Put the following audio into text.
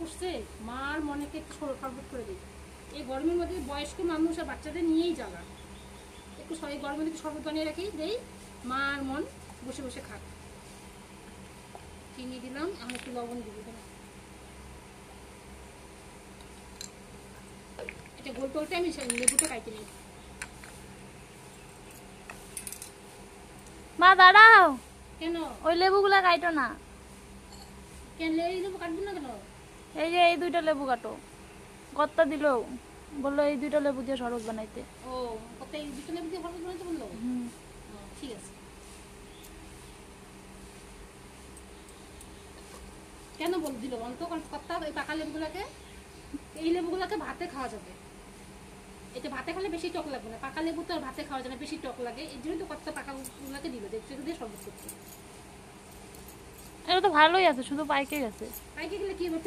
করছে, মার মনেকে একটু শরবত করে দিই। এই গরমের মধ্যে বয়স্ক মানুষ আর বাচ্চাদের নিয়েই জ্বালা। একটু এই গরমের মধ্যে শরবত বানিয়ে রাখি, দেই, মার মন বসে বসে খাক। চিনি দিলাম, আমি একটু লবণ দিব। এটা গোল গোলটা আমি লেবুটা কাটে নিই। মা দাঁড়াও, কেন? ওই লেবুগুলা কাটো না। কেন এই লেবু কাটবো না কেন? এই যে এই দুইটা লেবু কাটো। কত্তা দিল, বললো এই দুইটা লেবু দিয়ে শরবত বানাইতে। ও কত, এই দুটো লেবু দিয়ে শরবত বানাইতে বললো? ঠিক আছে। কেন বল দিল বলতো? কারণ কত্তা এই পাকা লেবুগুলোকে, এই লেবুগুলোকে ভাতে খাওয়া যাবে। এটা ভাতে খেলে বেশি টক লাগবে না। পাকা লেবু তো আর ভাতে খাওয়া যায় না, বেশি টক লাগে। এই জন্যই তো কত্তা পাকাগুলোকে দিল, দেখতে দিয়ে শরবত করতে। এটা তো ভালোই আছে, শুধু পাইকে গেছে। পাইকে গেলে কি হবে?